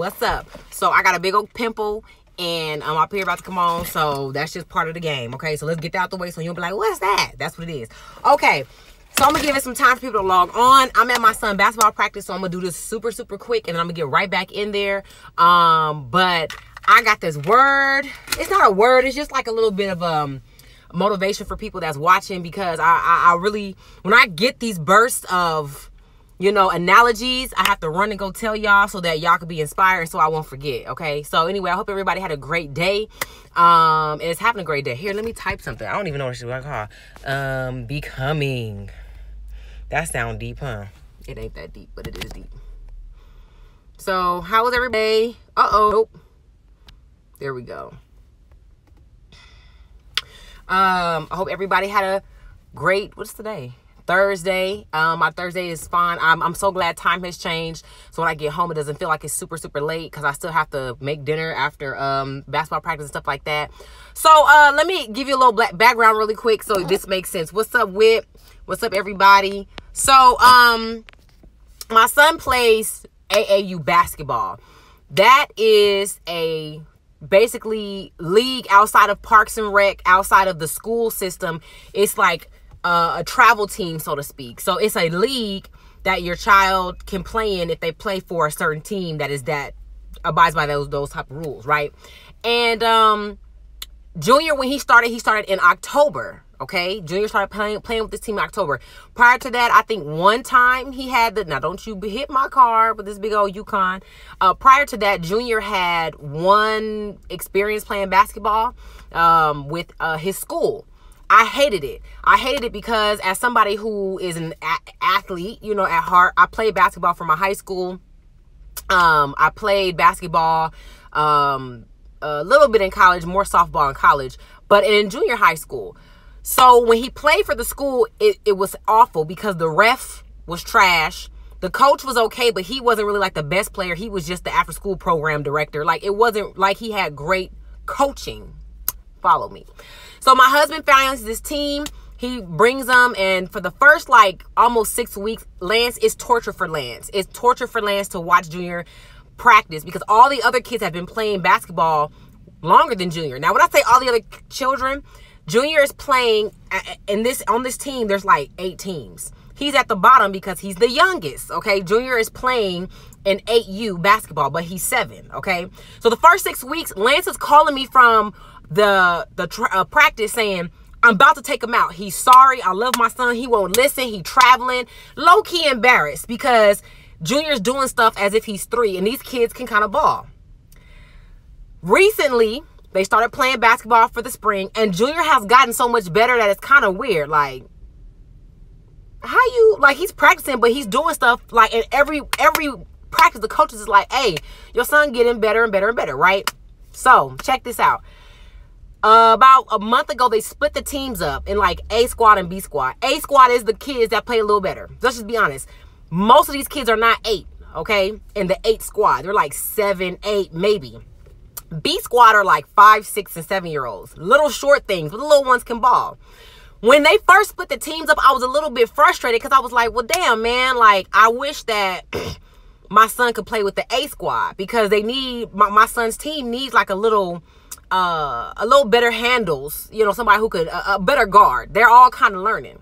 what's up? So I got a big old pimple and I'm up here about to come on. So that's just part of the game. Okay, so let's get that out the way so you'll be like, what's that? That's what it is. Okay, so I'm gonna give it some time for people to log on. I'm at my son's basketball practice, so I'm gonna do this super quick and then I'm gonna get right back in there. But I got this word. It's not a word, it's just like a little bit of motivation for people that's watching, because I really, when I get these bursts of, you know, analogies, I have to run and go tell y'all so that y'all can be inspired and so I won't forget. Okay, so anyway, I hope everybody had a great day. And it's having a great day. Here, let me type something. I don't even know what it's called. Becoming. That sound deep, huh? It ain't that deep, but it is deep. So how was everybody? Nope. There we go. I hope everybody had a great, what's today? Thursday. My Thursday is fine. I'm so glad time has changed. So when I get home, it doesn't feel like it's super late, because I still have to make dinner after basketball practice and stuff like that. So let me give you a little background really quick so this makes sense. What's up, Whip? What's up, everybody? So my son plays AAU basketball. That is a basically league outside of Parks and Rec, outside of the school system. It's like a travel team, so to speak. So it's a league that your child can play in if they play for a certain team that abides by those type of rules, right? And Junior, when he started in October. Okay, Junior started playing with this team in October. Prior to that, I think one time he had now don't you hit my car with this big old Yukon. Prior to that, Junior had one experience playing basketball with his school. I hated it. I hated it because as somebody who is an athlete, you know, at heart, I played basketball for my high school. I played basketball a little bit in college, more softball in college, but in junior high school. So when he played for the school, it was awful because the ref was trash. The coach was okay, but he wasn't really like the best player. He was just the after school program director. Like, it wasn't like he had great coaching. Follow me. So my husband finds this team. He brings them, and for the first like almost 6 weeks, Lance, is torture for Lance. It's torture for Lance to watch Junior practice because all the other kids have been playing basketball longer than Junior. Now, when I say all the other children, Junior is playing on this team. There's like 8 teams. He's at the bottom because he's the youngest. Okay, Junior is playing in 8U basketball, but he's 7. Okay, so the first 6 weeks, Lance is calling me from the practice saying, I'm about to take him out. He's sorry. I love my son. He won't listen. He traveling. Low-key embarrassed because Junior's doing stuff as if he's 3, and these kids can kind of ball. Recently, they started playing basketball for the spring, and Junior has gotten so much better that it's kind of weird. Like, how you, like, he's practicing, but he's doing stuff, like, in every practice, the coaches is like, hey, your son getting better and better and better, right? So, check this out. About a month ago, they split the teams up in like A squad and B squad. A squad is the kids that play a little better. Let's just be honest. Most of these kids are not 8, okay? In the 8 squad. They're like 7, 8, maybe. B squad are like 5, 6, and 7-year-olds. Little short things, but the little ones can ball. When they first split the teams up, I was a little bit frustrated because I was like, well, damn, man. Like, I wish that my son could play with the A squad because they need, my son's team needs like a little better handles, you know, somebody who could, a better guard. They're all kind of learning.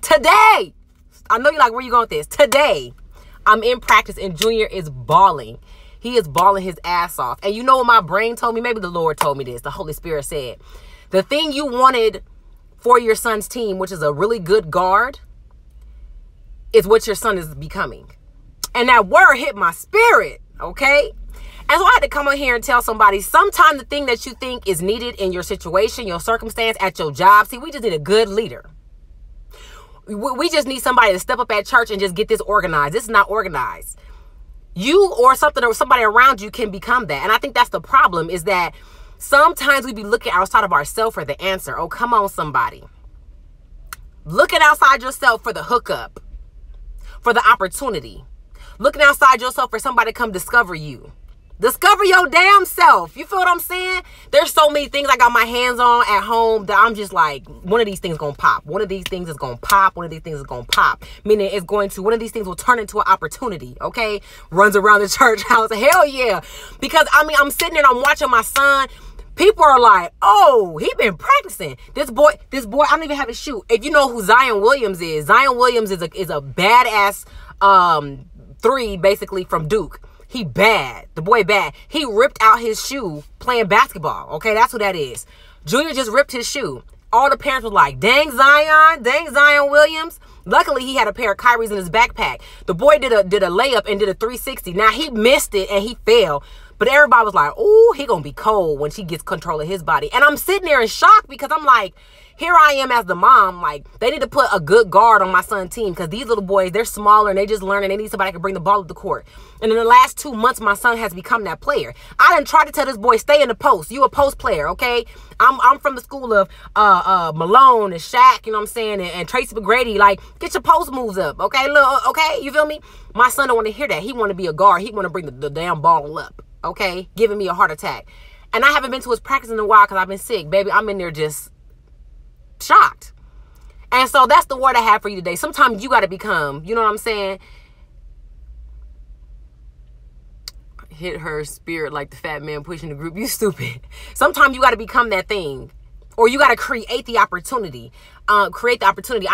Today, I know you're like, where you going with this? Today, I'm in practice and Junior is balling. He is balling his ass off. And you know what my brain told me? Maybe the Lord told me this. The Holy Spirit said, the thing you wanted for your son's team, which is a really good guard, is what your son is becoming. And that word hit my spirit, okay? And so I had to come on here and tell somebody, sometimes the thing that you think is needed in your situation, your circumstance, at your job, see, we just need a good leader. We just need somebody to step up at church and just get this organized. This is not organized. You or something or somebody around you can become that. And I think that's the problem, is that sometimes we be looking outside of ourselves for the answer. Oh, come on, somebody. Looking outside yourself for the hookup, for the opportunity. Looking outside yourself for somebody to come discover you. Discover your damn self. You feel what I'm saying? There's so many things I got my hands on at home that I'm just like, one of these things gonna pop. One of these things is gonna pop. One of these things is gonna pop. Meaning it's going to, one of these things will turn into an opportunity, okay? Runs around the church house. Hell yeah. Because, I mean, I'm sitting there and I'm watching my son. People are like, oh, he been practicing. This boy, I don't even have his shoe. If you know who Zion Williams is a badass 3 basically from Duke. He bad. The boy bad. He ripped out his shoe playing basketball. Okay, that's who that is. Junior just ripped his shoe. All the parents were like, dang Zion Williams. Luckily, he had a pair of Kyrie's in his backpack. The boy did a layup and did a 360. Now, he missed it and he fell. But everybody was like, ooh, he gonna be cold when she gets control of his body. And I'm sitting there in shock because I'm like, here I am as the mom, like, they need to put a good guard on my son's team because these little boys, they're smaller and they just learning. They need somebody that can bring the ball up the court. And in the last 2 months, my son has become that player. I done tried to tell this boy, stay in the post. You a post player, okay? I'm from the school of Malone and Shaq, you know what I'm saying, and Tracy McGrady. Like, get your post moves up, okay? Look, okay, you feel me? My son don't want to hear that. He want to be a guard. He want to bring the damn ball up, okay? Giving me a heart attack. And I haven't been to his practice in a while because I've been sick. Baby, I'm in there just shocked. And so that's the word I have for you today. Sometimes you got to become, you know what I'm saying? Hit her spirit like the fat man pushing the group. You stupid. Sometimes you got to become that thing. Or you got to create the opportunity. I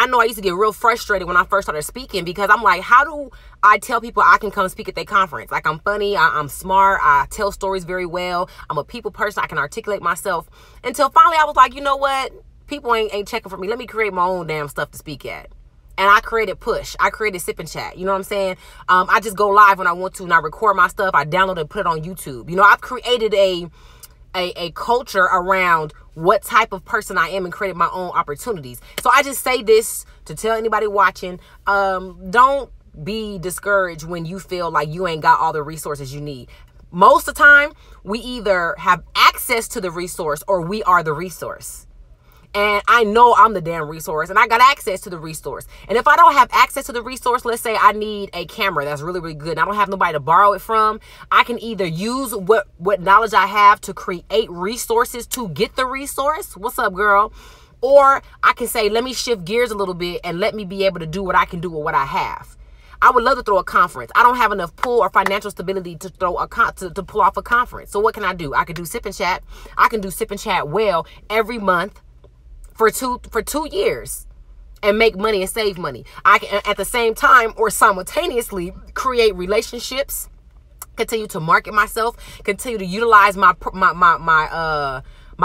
know I used to get real frustrated when I first started speaking because I'm like, how do I tell people I can come speak at their conference? Like, I'm funny, I'm smart, I tell stories very well, I'm a people person, I can articulate myself. Until finally I was like, you know what? People ain't checking for me. Let me create my own damn stuff to speak at. And I created Push. I created Sip and Chat. You know what I'm saying? I just go live when I want to and I record my stuff. I download it and put it on YouTube. You know, I've created a culture around what type of person I am and created my own opportunities. So I just say this to tell anybody watching, don't be discouraged when you feel like you ain't got all the resources you need. Most of the time, we either have access to the resource or we are the resource. And I know I'm the damn resource and I got access to the resource. And if I don't have access to the resource, let's say I need a camera that's really, really good and I don't have nobody to borrow it from, I can either use what knowledge I have to create resources to get the resource. What's up, girl? Or I can say, let me shift gears a little bit and let me be able to do what I can do with what I have. I would love to throw a conference. I don't have enough pull or financial stability to throw to pull off a conference. So what can I do? I can do Sip and Chat. I can do Sip and Chat well every month for two years and make money and save money. I can at the same time or simultaneously create relationships, continue to market myself, continue to utilize my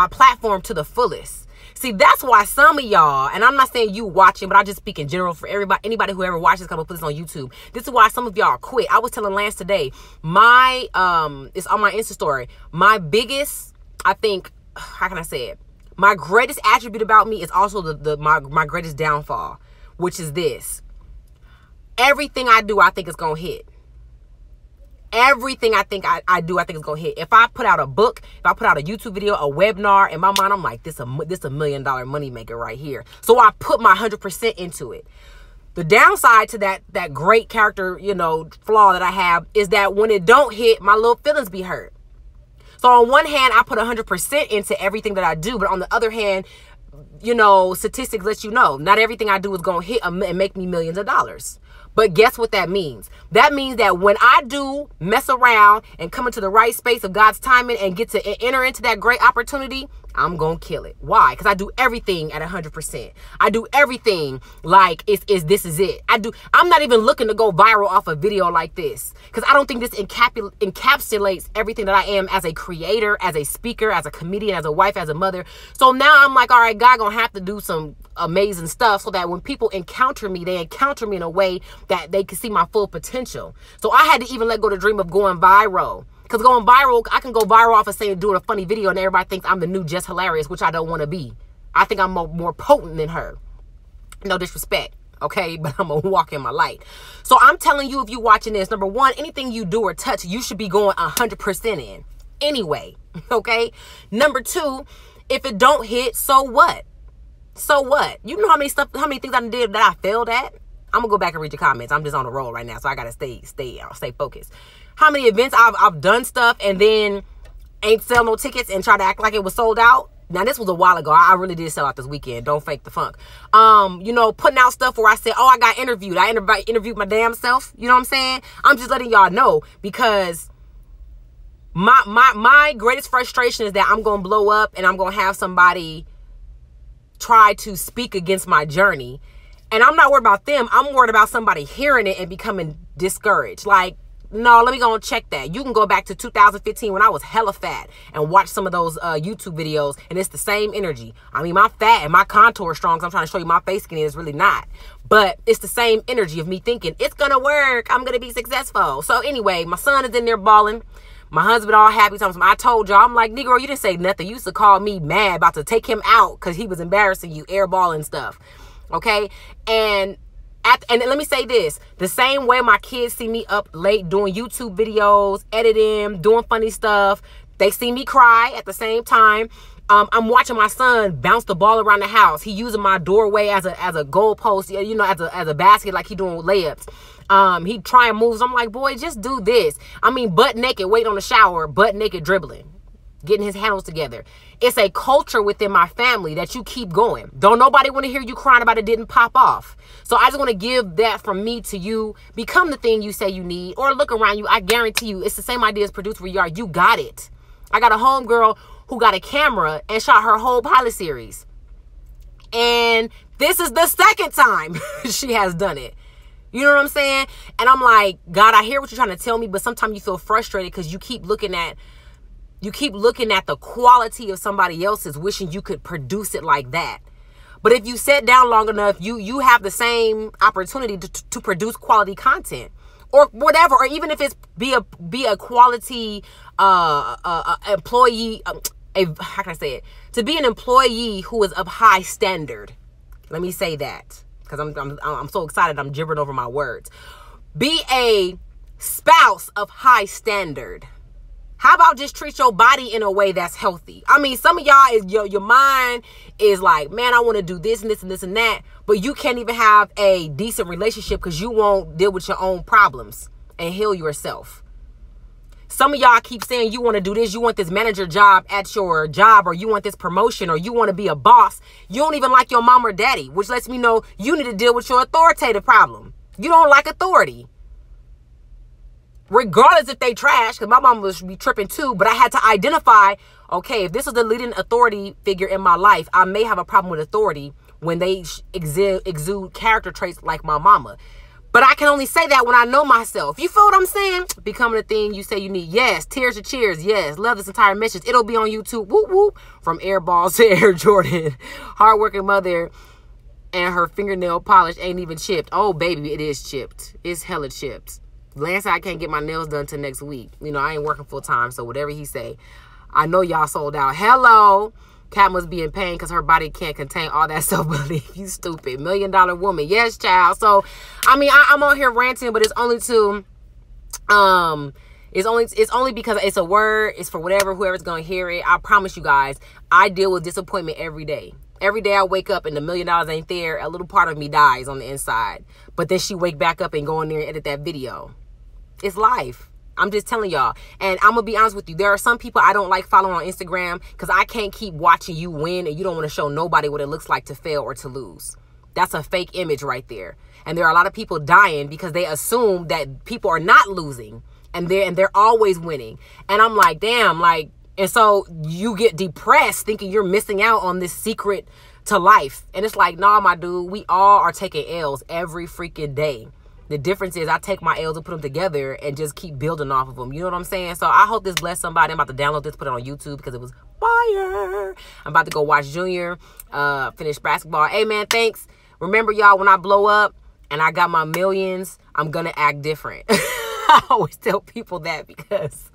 platform to the fullest. See, that's why some of y'all, and I'm not saying you watching, but I just speak in general for anybody who ever watches, come and put this on YouTube. This is why some of y'all quit. I was telling Lance today, it's on my Insta story. My biggest, I think, how can I say it? My greatest attribute about me is also my greatest downfall, which is this. Everything I do, I think it's going to hit. Everything I think I do, I think it's going to hit. If I put out a book, if I put out a YouTube video, a webinar, in my mind, I'm like, this a $1 million money maker right here. So I put my 100% into it. The downside to that great character, flaw that I have is that when it don't hit, my little feelings be hurt. So on one hand, I put 100% into everything that I do. But on the other hand, statistics let you know, not everything I do is going to hit and make me millions of dollars. But guess what that means? That means that when I do mess around and come into the right space of God's timing and get to enter into that great opportunity, I'm going to kill it. Why? Because I do everything at 100%. I do everything like this is it. I'm not even looking to go viral off a video like this because I don't think this encapsulates everything that I am as a creator, as a speaker, as a comedian, as a wife, as a mother. So now I'm like, all right, God going to have to do some amazing stuff so that when people encounter me, they encounter me in a way that they can see my full potential. So I had to even let go the dream of going viral. Because going viral, I can go viral off of saying doing a funny video and everybody thinks I'm the new Just Hilarious, which I don't want to be. I think I'm more potent than her. No disrespect, okay? But I'm going to walk in my light. So I'm telling you, if you're watching this, number one, anything you do or touch, you should be going 100% in. Anyway, okay? Number two, if it don't hit, so what? So what? You know how many things I did that I failed at? I'm gonna go back and read your comments. I'm just on the roll right now, so I gotta stay focused. How many events I've done stuff and then ain't sell no tickets and try to act like it was sold out. Now, this was a while ago. I really did sell out this weekend. Don't fake the funk. You know, putting out stuff where I said, oh, I got interviewed. I interviewed my damn self. You know what I'm saying? I'm just letting y'all know, because my greatest frustration is that I'm going to blow up and I'm going to have somebody try to speak against my journey. And I'm not worried about them. I'm worried about somebody hearing it and becoming discouraged. Like, no, let me go and check that. You can go back to 2015 when I was hella fat and watch some of those YouTube videos, and it's the same energy. I mean, my fat and my contour strong, so I'm trying to show you my face skinny is really not. But it's the same energy of me thinking, it's going to work. I'm going to be successful. So anyway, my son is in there balling. My husband all happy. I told y'all, I'm like, Negro, you didn't say nothing. You used to call me mad about to take him out because he was embarrassing you, airballing stuff. Okay? And let me say this, the same way my kids see me up late doing YouTube videos, editing, doing funny stuff, they see me cry at the same time. I'm watching my son bounce the ball around the house. He using my doorway as a goalpost, you know, as a basket, like he doing layups. He trying moves. I'm like, boy, just do this. I mean, butt naked, wait on the shower, butt naked dribbling, getting his handles together. It's a culture within my family that you keep going. Don't nobody want to hear you crying about it didn't pop off. So I just want to give that from me to you. Become the thing you say you need, or look around you. I guarantee you it's the same idea as Produce Where You Are. You got it. I got a homegirl who got a camera and shot her whole pilot series. And this is the second time she has done it. You know what I'm saying? And I'm like, God, I hear what you're trying to tell me, but sometimes you feel frustrated because you keep looking at the quality of somebody else's, wishing you could produce it like that. But if you sit down long enough, you have the same opportunity to produce quality content, or whatever, or even if it's be a quality employee. How can I say it? To be an employee who is of high standard. Let me say that, because I'm so excited. I'm gibbering over my words. Be a spouse of high standard. How about just treat your body in a way that's healthy? I mean, some of y'all, your mind is like, man, I want to do this and this and this and that. But you can't even have a decent relationship because you won't deal with your own problems and heal yourself. Some of y'all keep saying you want to do this. You want this manager job at your job, or you want this promotion, or you want to be a boss. You don't even like your mom or daddy, which lets me know you need to deal with your authoritative problem. You don't like authority. Regardless if they trash, because my mom was be tripping too, but I had to identify, okay, if this is the leading authority figure in my life, I may have a problem with authority when they exude character traits like my mama. But I can only say that when I know myself. You feel what I'm saying? Becoming the thing you say you need. Yes. Tears to cheers. Yes. Love this entire message. It'll be on YouTube. Whoop, whoop. From Airballs to Air Jordan. Hardworking mother and her fingernail polish ain't even chipped. Oh, baby, it is chipped. It's hella chipped. Lance said I can't get my nails done till next week. You know, I ain't working full time, so whatever he say. I know y'all sold out. Hello. Cat must be in pain because her body can't contain all that self-belief. You stupid. $1 million woman. Yes, child. So, I mean, I'm on here ranting, but it's only to, it's only because it's a word. It's for whoever's going to hear it. I promise you guys, I deal with disappointment every day. Every day I wake up and the $1 million ain't there. A little part of me dies on the inside. But then she wake back up and go in there and edit that video. It's life. I'm just telling y'all. And I'm going to be honest with you. There are some people I don't like following on Instagram because I can't keep watching you win and you don't want to show nobody what it looks like to fail or to lose. That's a fake image right there. And there are a lot of people dying because they assume that people are not losing and they're always winning. And I'm like, damn, like, and so you get depressed thinking you're missing out on this secret to life. And it's like, nah, my dude, we all are taking L's every freaking day. The difference is I take my L's and put them together and just keep building off of them. You know what I'm saying? So I hope this blessed somebody. I'm about to download this, put it on YouTube because it was fire. I'm about to go watch Junior finish basketball. Hey, man, thanks. Remember, y'all, when I blow up and I got my millions, I'm going to act different. I always tell people that because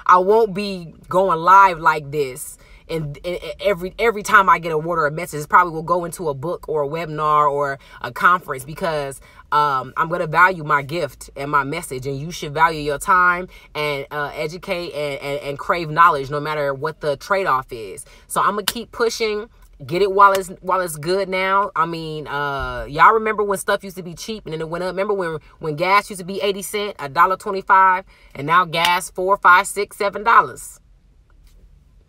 I won't be going live like this. And every time I get a word or a message, it probably will go into a book or a webinar or a conference because I'm going to value my gift and my message. And you should value your time and educate and crave knowledge no matter what the trade-off is. So I'm going to keep pushing Get it while it's good now. I mean, y'all remember when stuff used to be cheap and then it went up? Remember when gas used to be 80 cents, $1.25, and now gas $4, $5, $6, $7.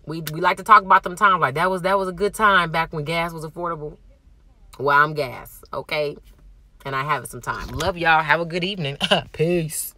We like to talk about them times like that was a good time back when gas was affordable. Well, I'm gas, okay? And I have it some time. Love y'all. Have a good evening. Peace.